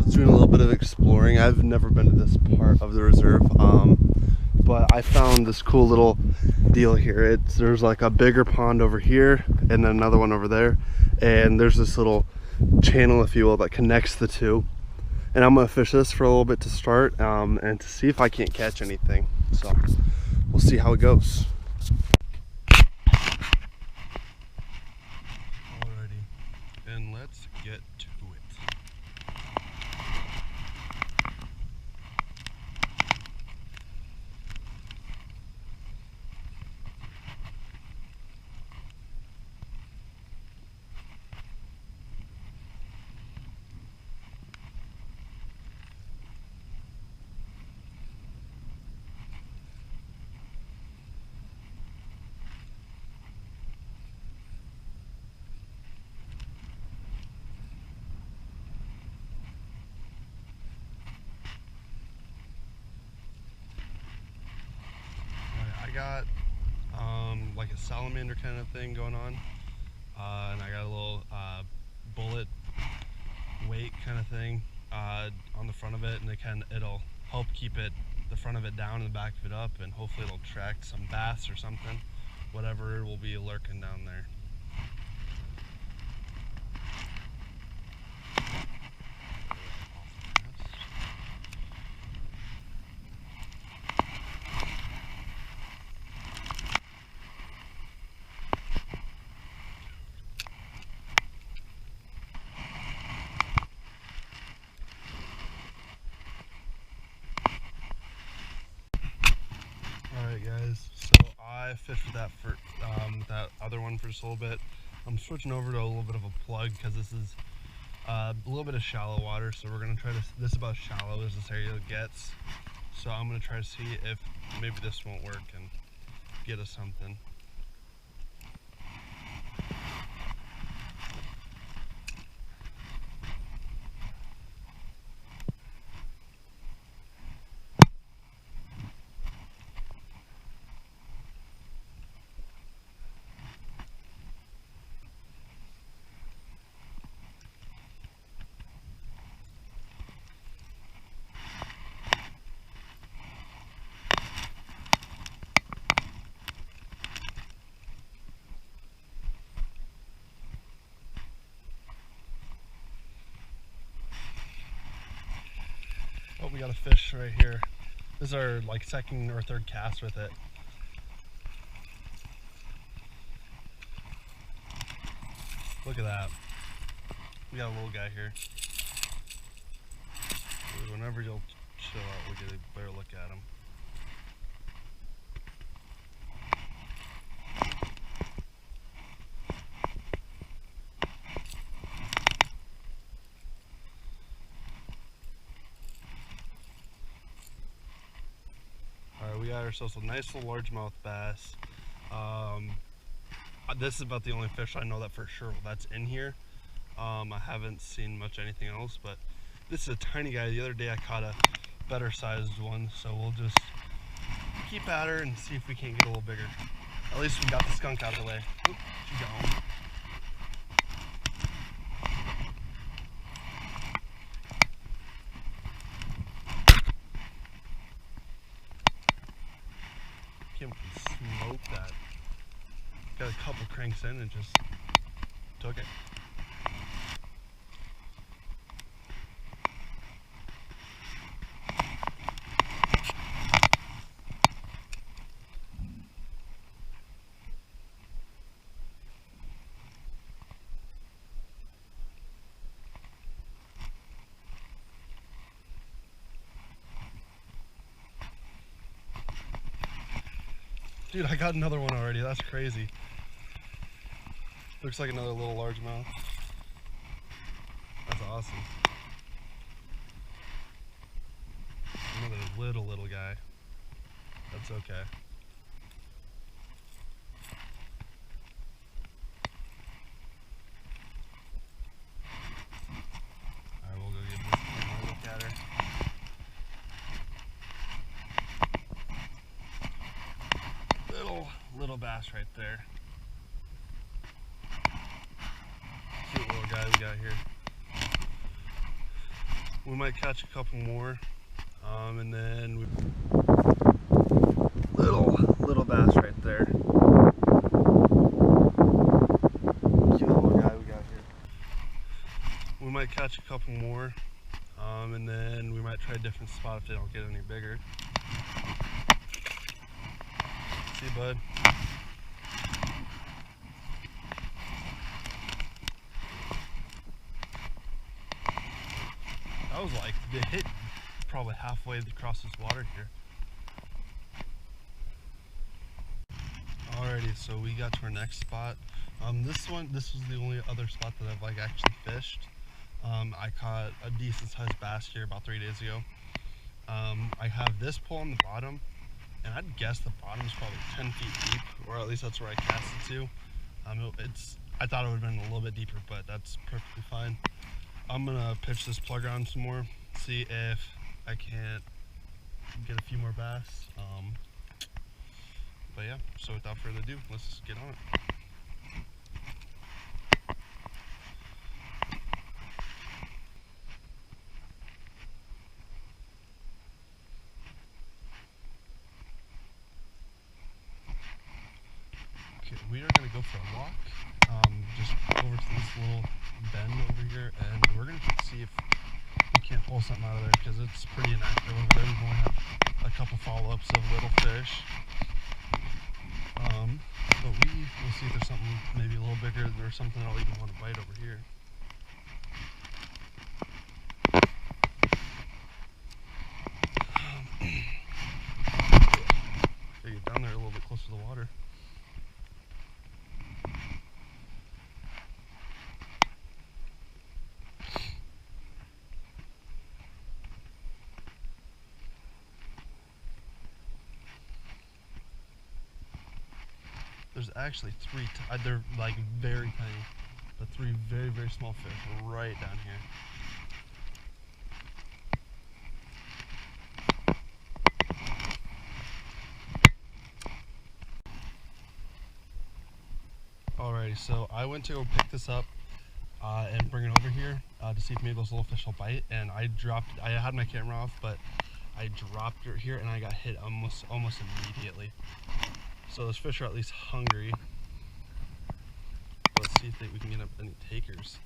Doing a little bit of exploring. I've never been to this part of the reserve, but I found this cool little deal here. There's like a bigger pond over here and then another one over there, and there's this little channel, if you will, that connects the two. And I'm gonna fish this for a little bit to start, and to see if I can't catch anything. So we'll see how it goes. Alrighty, and let's get to it. I got like a salamander kind of thing going on, and I got a little bullet weight kind of thing on the front of it, and it'll help keep the front of it down and the back of it up, and hopefully it'll attract some bass or something, whatever will be lurking down there. Alright guys, so I fished with that other one for just a little bit. I'm switching over to a little bit of a plug because this is a little bit of shallow water, so we're going to try this is about as shallow as this area gets. So I'm going to try to see if maybe this won't work and get us something. Oh, we got a fish right here. This is our like second or third cast with it. Look at that. We got a little guy here. Whenever you'll chill out, we'll get a better look at him. So it's a nice little largemouth bass. This is about the only fish I know that for sure that's in here. I haven't seen much anything else, but this is a tiny guy. The other day I caught a better sized one, so we'll just keep at her and see if we can't get a little bigger. At least we got the skunk out of the way. Oop, she's gone. Kim smoked that. Got a couple cranks in and just took it. Dude, I got another one already. That's crazy. Looks like another little largemouth. That's awesome. Another little guy. That's okay. Alright, we'll go give this one a look at her. Little bass right there. Cute little guy we got here. We might catch a couple more, and then little bass right there. Cute little guy we got here. We might catch a couple more, and then we might try a different spot if they don't get any bigger. See, bud? That was like, it hit probably halfway across this water here. Alrighty, so we got to our next spot. This was the only other spot that I've like actually fished. I caught a decent sized bass here about 3 days ago. I have this pole on the bottom, and I'd guess the bottom's probably 10 feet deep, or at least that's where I cast it to. I thought it would have been a little bit deeper, but that's perfectly fine. I'm gonna pitch this plug around some more, see if I can't get a few more bass. But yeah, so without further ado, let's just get on it. Okay, we are gonna go for a walk, just over to this little bend over here, and we're gonna see if we can't pull something out of there, because it's pretty inactive over there. We've only had a couple follow-ups of little fish, but we'll see if there's something maybe a little bigger or something I'll even want to bite over here. Gotta get down there a little bit closer to the water. There's actually three, they're like very tiny, but three very small fish right down here. Alrighty, so I went to go pick this up and bring it over here to see if maybe those little fish will bite, and I had my camera off, but I dropped it here and I got hit almost immediately. So those fish are at least hungry. Let's see if we can get any takers.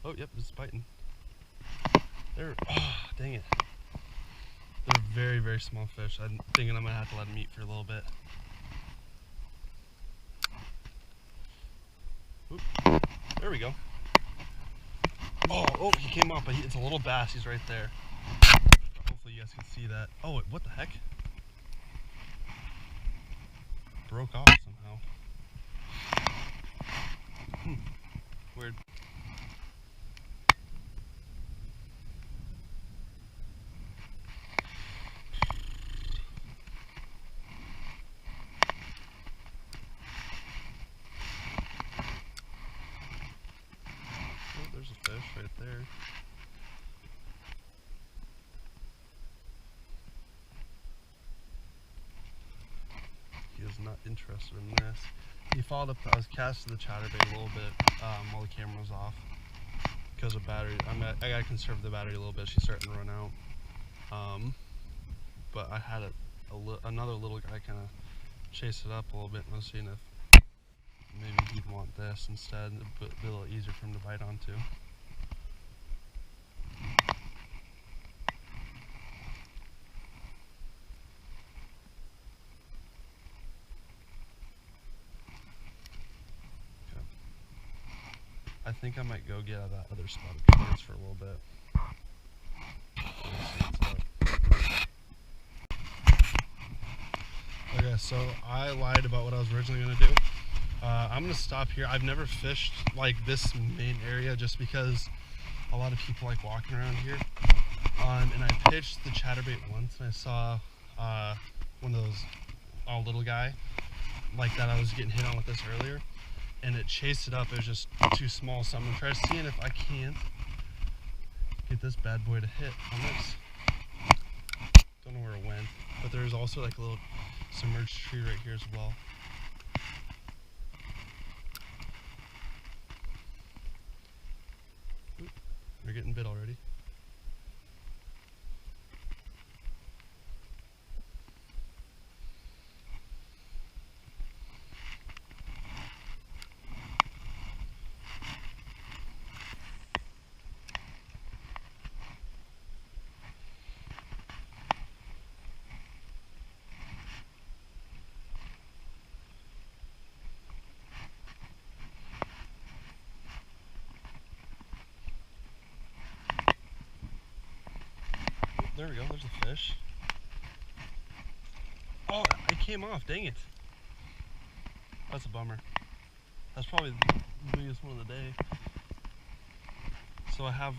Oh, yep, it's biting. Oh, dang it. They're very small fish. I'm thinking I'm gonna have to let them eat for a little bit. Oop, there we go. Oh, he came up, but it's a little bass. He's right there. Hopefully you guys can see that. Oh, what the heck? Broke off somehow. Weird. there. He was not interested in this. He followed up. I was casting the chatterbait a little bit while the camera was off because of battery. I gotta conserve the battery a little bit. She's starting to run out. But I had another little guy kind of chase it up a little bit, and I was seeing if maybe he'd want this instead. It'd be a little easier for him to bite onto. I think I might go get out of that other spotted plants for a little bit. Okay, so I lied about what I was originally going to do. I'm going to stop here. I've never fished like this main area just because a lot of people like walking around here. And I pitched the chatterbait once and I saw one of those little guy like that I was getting hit on with this earlier. And it chased it up. It was just too small, so I'm gonna try seeing if I can't get this bad boy to hit on this. Don't know where it went, but there's also like a little submerged tree right here as well. Ooh, they're getting bit already. There we go, there's a fish. Oh, it came off, dang it. That's a bummer. That's probably the biggest one of the day. So I have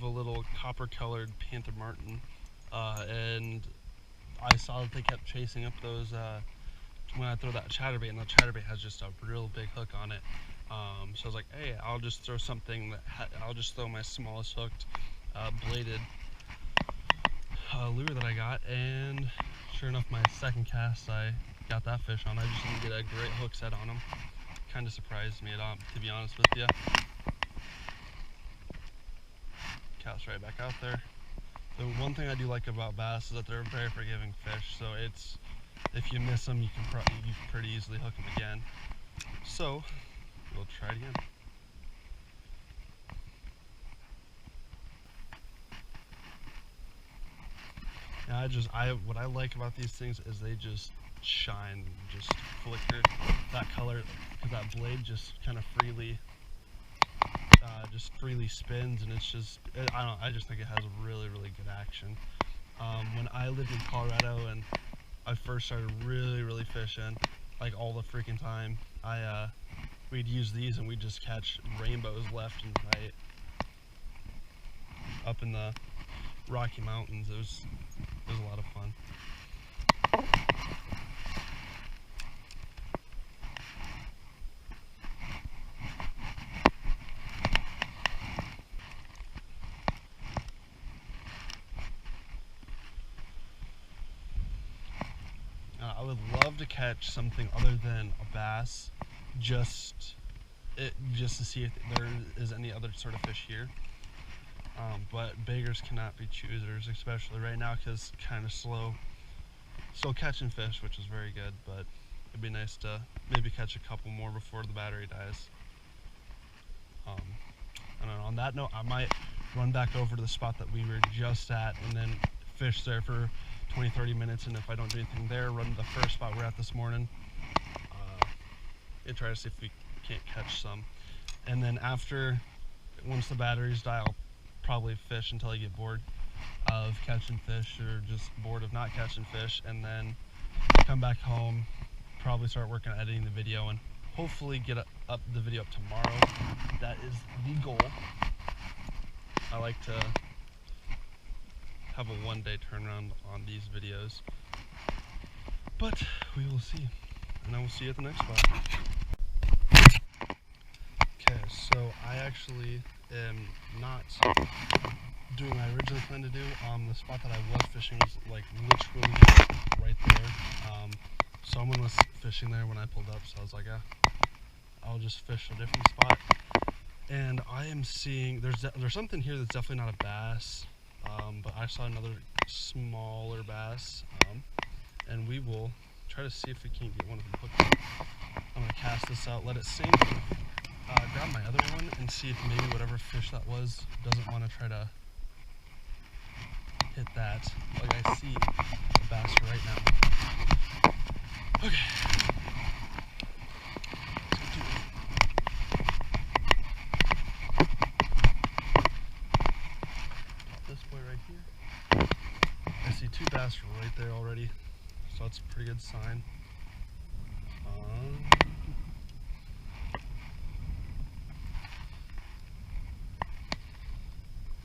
a little copper colored Panther Martian, and I saw that they kept chasing up those when I throw that chatterbait, and the chatterbait has just a real big hook on it. So I was like, hey, I'll just throw something that I'll just throw my smallest hooked bladed lure that I got, and sure enough, my second cast I got that fish on. I just didn't get a great hook set on him. Kind of surprised me, to be honest with you. Cast right back out there. The one thing I do like about bass is that they're a very forgiving fish, so it's if you miss them, you can pretty easily hook them again. So we'll try it again. Yeah, what I like about these things is they just shine, just flicker that color, because that blade just kind of freely spins, and it's just, I just think it has really good action. When I lived in Colorado and I first started really fishing, like all the freaking time, we'd use these and we'd just catch rainbows left and right up in the Rocky Mountains. It was a lot of fun. I would love to catch something other than a bass, just to see if there is any other sort of fish here. But beggars cannot be choosers, especially right now because kind of slow. Still catching fish, which is very good, but it'd be nice to maybe catch a couple more before the battery dies. And on that note, I might run back over to the spot that we were just at and then fish there for 20-30 minutes, and if I don't do anything there, run to the first spot we're at this morning and try to see if we can't catch some. And then once the batteries die, I'll probably fish until I get bored of catching fish or just bored of not catching fish, and then come back home, probably start working on editing the video, and hopefully get the video up tomorrow. That is the goal. I like to have a one-day turnaround on these videos, but we will see, and I will see you at the next spot. Okay, so I actually am not doing what I originally planned to do. The spot that I was fishing was like literally right there. Someone was fishing there when I pulled up, so I was like, yeah, I'll just fish a different spot. And I am seeing there's something here that's definitely not a bass, but I saw another smaller bass, and we will try to see if we can get one of them hooked up. I'm gonna cast this out, let it sink, grab my other one, and see if maybe whatever fish that was doesn't want to try to hit that. Like I see a bass right now. Okay. This boy right here. I see two bass right there already, so that's a pretty good sign.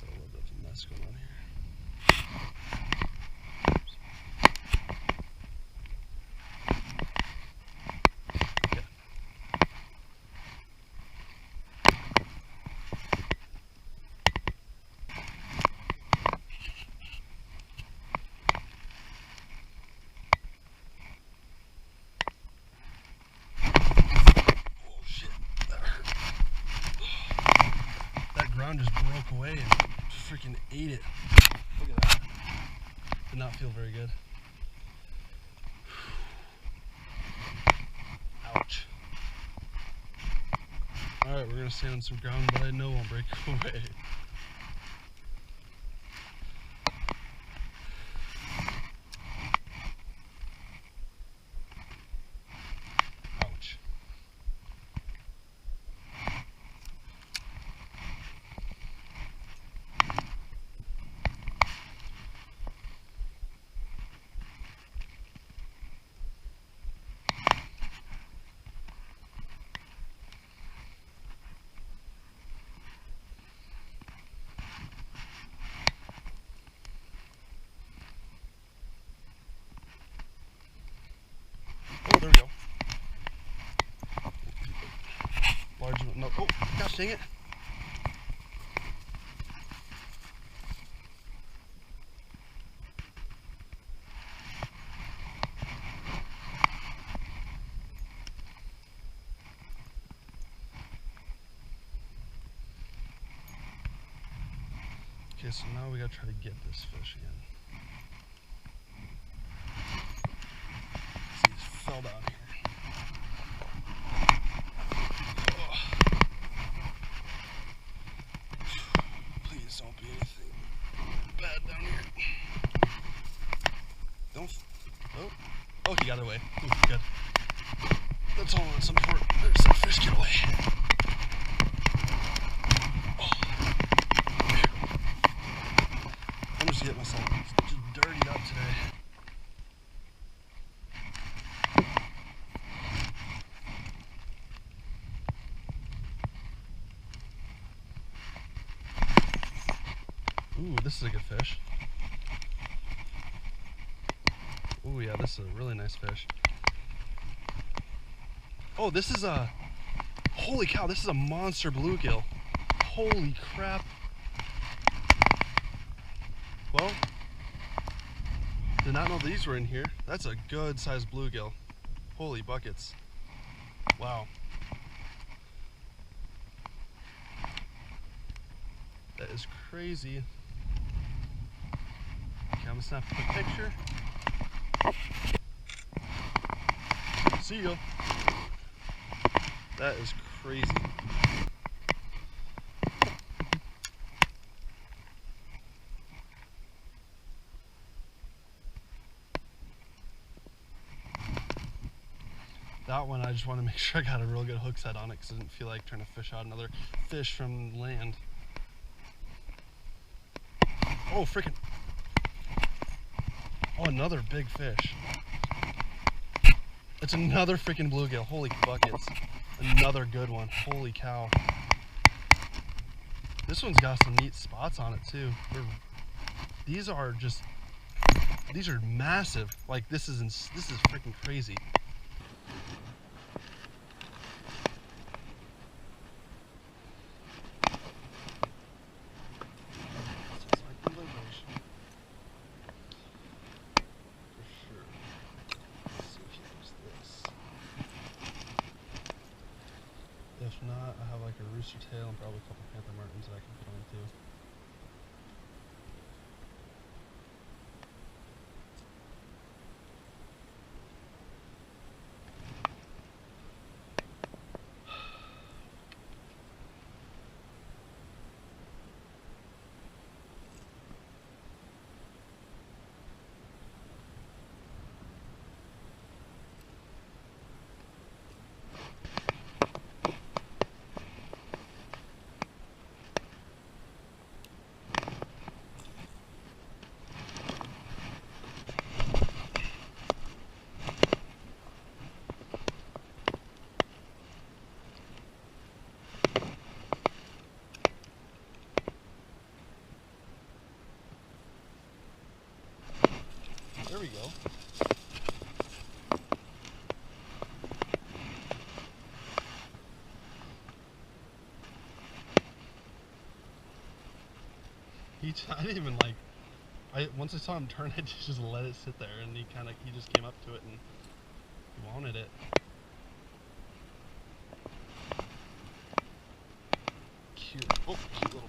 Got a little bit of a mess going on here. Just broke away and freaking ate it. Look at that. Did not feel very good. Ouch. Alright, we're gonna stand on some ground that I know won't break away. Oh, there we go. Large one. No. Oh, gosh dang it. Okay, so now we gotta try to get this fish again. See, he's fell down here. Oh. Please don't be anything bad down here. Don't. Oh. Oh, he got away. Ooh, good. That's all I want some for. There's some fish get away. I'm just getting myself just dirtied up today. Ooh, this is a good fish. Ooh, yeah, this is a really nice fish. Oh, this is a... Holy cow, this is a monster bluegill. Holy crap. Well, did not know these were in here. That's a good sized bluegill. Holy buckets. Wow. That is crazy. Okay, I'm gonna snap a quick picture. See ya. That is crazy. That one, I just want to make sure I got a real good hook set on it because I didn't feel like trying to fish out another fish from land. Oh, freaking. Oh, another big fish. It's another freaking bluegill. Holy buckets. Another good one. Holy cow. This one's got some neat spots on it too. These are massive. Like this is freaking crazy. rooster tail and probably a couple Panther Martins that I can put on too. There we go. I didn't even once I saw him turn it, just let it sit there, and he just came up to it and he wanted it. Cute little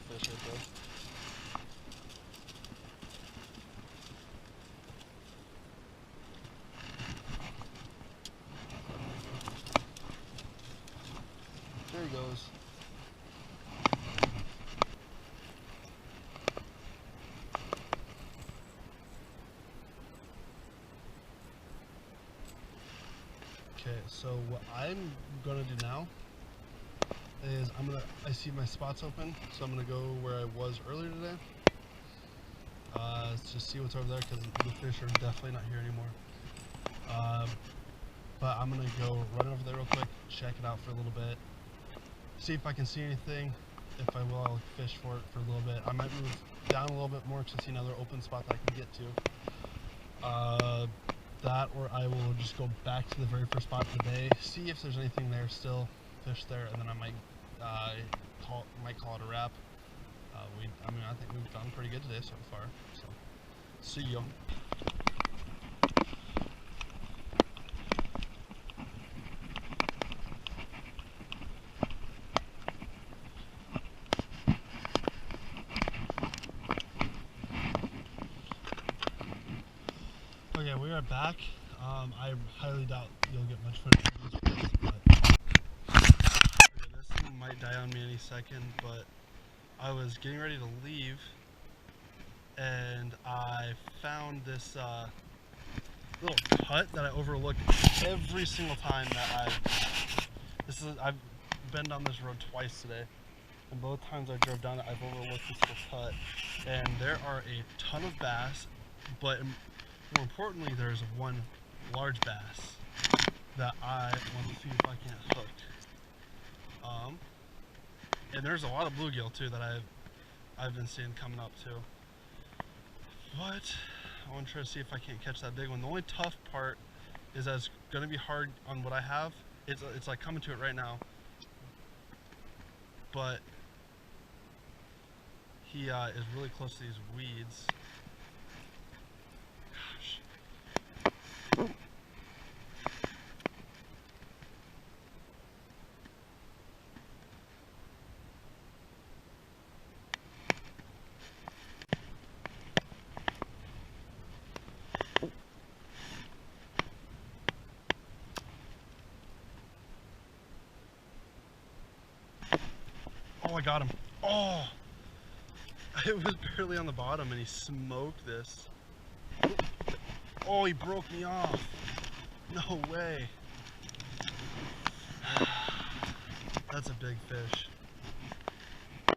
fish right there. There he goes. Okay, so what I'm gonna do now is I see my spots open, so I'm gonna go where I was earlier today. Let's just see what's over there, because the fish are definitely not here anymore. But I'm gonna go run over there real quick, check it out for a little bit, see if I can see anything. If I will, I'll fish for it for a little bit. I might move down a little bit more to see another open spot that I can get to. That, or I will just go back to the very first spot of the day, see if there's anything there still, fish there, and then I might call it a wrap. I think we've done pretty good today so far. So, see ya. Okay, we are back. I highly doubt you'll get much footage of this place, but okay, this thing might die on me any second, but I was getting ready to leave and I found this little cut that I overlook every single time that I've been down this road twice today, and both times I drove down it, I've overlooked this little cut, and there are a ton of bass, but more importantly, there's one large bass that I want to see if I can't hook. And there's a lot of bluegill too that I've been seeing coming up too. But I want to try to see if I can't catch that big one. The only tough part is that it's going to be hard on what I have. It's like coming to it right now. But he is really close to these weeds. Gosh. Oh, I got him. Oh, it was barely on the bottom and he smoked this. Oh, he broke me off. No way. That's a big fish.